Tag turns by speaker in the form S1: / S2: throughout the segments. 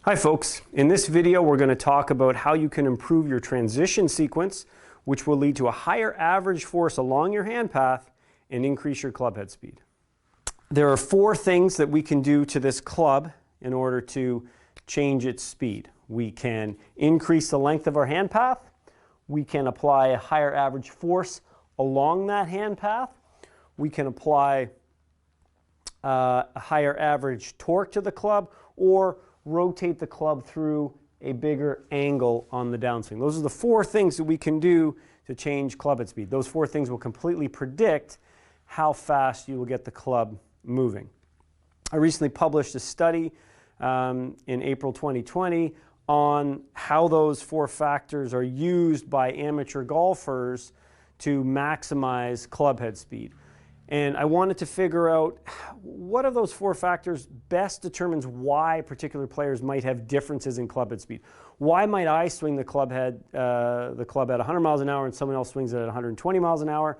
S1: Hi folks, in this video we're going to talk about how you can improve your transition sequence, which will lead to a higher average force along your hand path and increase your club head speed. There are 4 things that we can do to this club in order to change its speed. We can increase the length of our hand path, we can apply a higher average force along that hand path, we can apply a higher average torque to the club, or rotate the club through a bigger angle on the downswing. Those are the 4 things that we can do to change club head speed. Those 4 things will completely predict how fast you will get the club moving. I recently published a study in April 2020 on how those 4 factors are used by amateur golfers to maximize club head speed. And I wanted to figure out what of those 4 factors best determines why particular players might have differences in club head speed. Why might I swing the club at 100 miles an hour and someone else swings it at 120 miles an hour?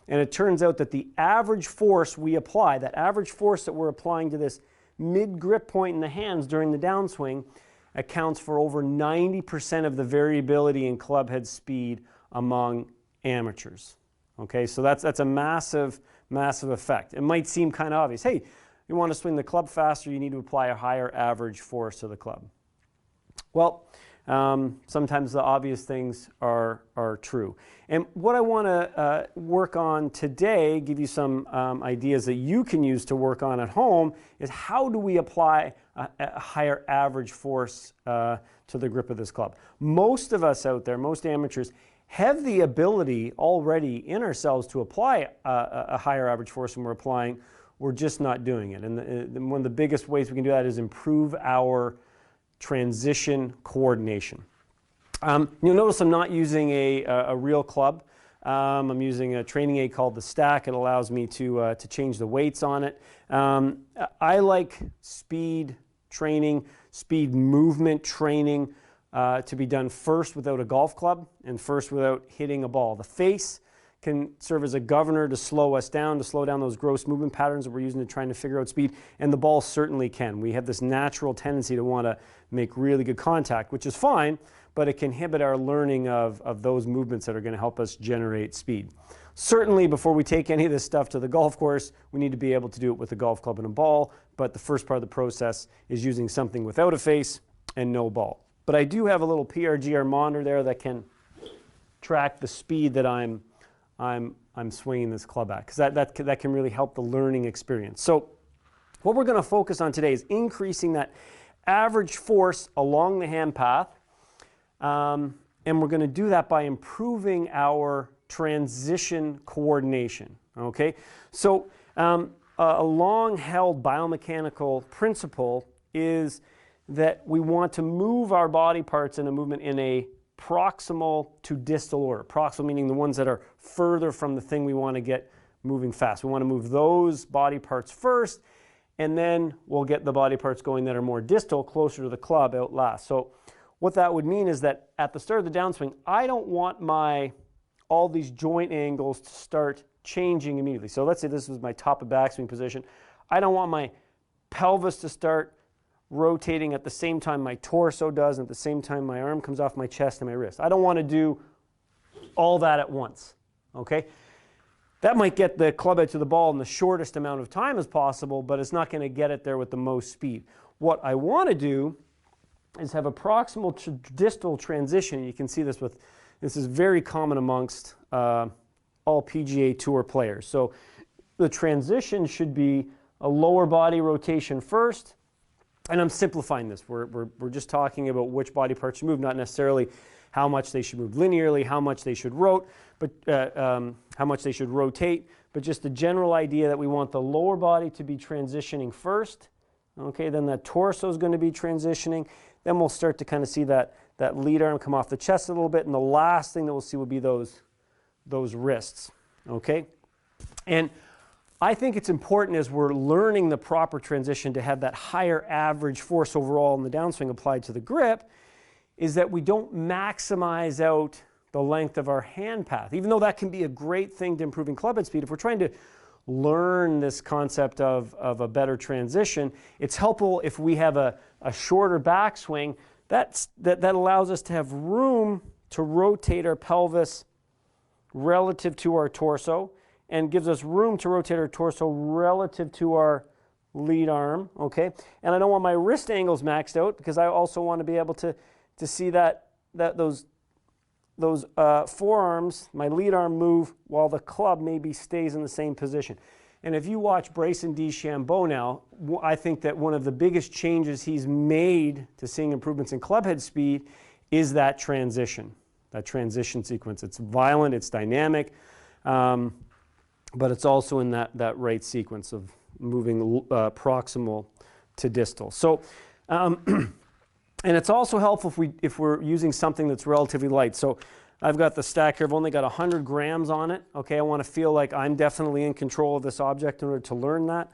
S1: And it turns out that the average force we apply, that average force that we're applying to this mid-grip point in the hands during the downswing, accounts for over 90% of the variability in club head speed among amateurs. Okay, so that's a massive effect. It might seem kind of obvious. Hey, you want to swing the club faster, you need to apply a higher average force to the club. Well, sometimes the obvious things are true. And what I want to work on today, give you some ideas that you can use to work on at home, is how do we apply a higher average force to the grip of this club. Most of us out there, most amateurs, have the ability already in ourselves to apply a higher average force when we're applying. We're just not doing it. And one of the biggest ways we can do that is improve our transition coordination. You'll notice I'm not using a real club. I'm using a training aid called the Stack. It allows me to change the weights on it. I like speed training, speed movement training to be done first without a golf club and first without hitting a ball. The face can serve as a governor to slow us down, to slow down those gross movement patterns that we're using to trying to figure out speed, and the ball certainly can. We have this natural tendency to want to make really good contact, which is fine, but it can inhibit our learning of those movements that are going to help us generate speed. Certainly, before we take any of this stuff to the golf course, we need to be able to do it with a golf club and a ball, but the first part of the process is using something without a face and no ball. But I do have a little PRGR monitor there that can track the speed that I'm swinging this club at, because that can really help the learning experience. So what we're going to focus on today is increasing that average force along the hand path, and we're going to do that by improving our transition coordination. Okay, so a long-held biomechanical principle is that we want to move our body parts in a movement in a proximal to distal order. Proximal meaning the ones that are further from the thing we want to get moving fast. We want to move those body parts first, and then we'll get the body parts going that are more distal, closer to the club, out last. So what that would mean is that at the start of the downswing, I don't want all these joint angles to start changing immediately. So let's say this was my top of backswing position. I don't want my pelvis to start rotating at the same time my torso does, and at the same time my arm comes off my chest and my wrist. I don't want to do all that at once. Okay? That might get the club head to the ball in the shortest amount of time as possible, but it's not going to get it there with the most speed. What I want to do is have a proximal to distal transition. You can see this is very common amongst all PGA Tour players. So the transition should be a lower body rotation first. And I'm simplifying this. We're just talking about which body parts should move, not necessarily how much they should move linearly, how much they should rotate, but just the general idea that we want the lower body to be transitioning first. Okay, then that torso is going to be transitioning. Then we'll start to kind of see that lead arm come off the chest a little bit, and the last thing that we'll see will be those wrists. Okay, and I think it's important as we're learning the proper transition to have that higher average force overall in the downswing applied to the grip, is that we don't maximize out the length of our hand path. Even though that can be a great thing to improving club head speed, if we're trying to learn this concept of a better transition, it's helpful if we have a shorter backswing. That allows us to have room to rotate our pelvis relative to our torso, and gives us room to rotate our torso relative to our lead arm, okay? And I don't want my wrist angles maxed out, because I also want to be able to see those forearms, my lead arm, move while the club maybe stays in the same position. And if you watch Bryson DeChambeau now, I think that one of the biggest changes he's made to seeing improvements in club head speed is that transition sequence. It's violent, it's dynamic, but it's also in that right sequence of moving proximal to distal. So, and it's also helpful if we're using something that's relatively light. So I've got the stack here. I've only got 100 grams on it. Okay, I want to feel like I'm definitely in control of this object in order to learn that.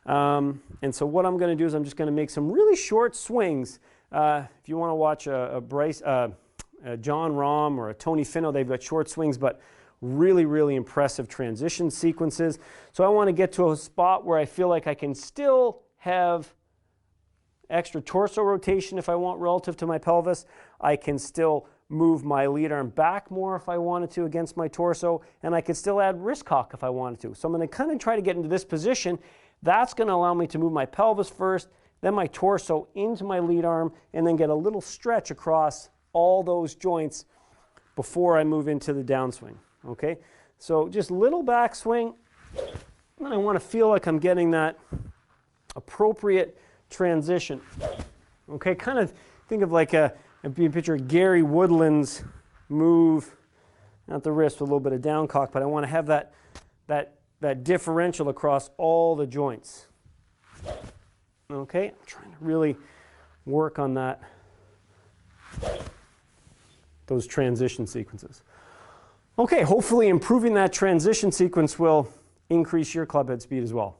S1: And so what I'm going to do is I'm just going to make some really short swings. If you want to watch a John Rahm or a Tony Finau, they've got short swings, but really, really impressive transition sequences. So I want to get to a spot where I feel like I can still have extra torso rotation if I want relative to my pelvis. I can still move my lead arm back more if I wanted to against my torso, and I could still add wrist cock if I wanted to. So I'm going to kind of try to get into this position. That's going to allow me to move my pelvis first, then my torso into my lead arm, and then get a little stretch across all those joints before I move into the downswing. Okay, so just little backswing, and I want to feel like I'm getting that appropriate transition. Okay, kind of think of like if you picture Gary Woodland's move at the wrist with a little bit of down cock, but I want to have that differential across all the joints. Okay, I'm trying to really work on those transition sequences. Okay, hopefully improving that transition sequence will increase your club head speed as well.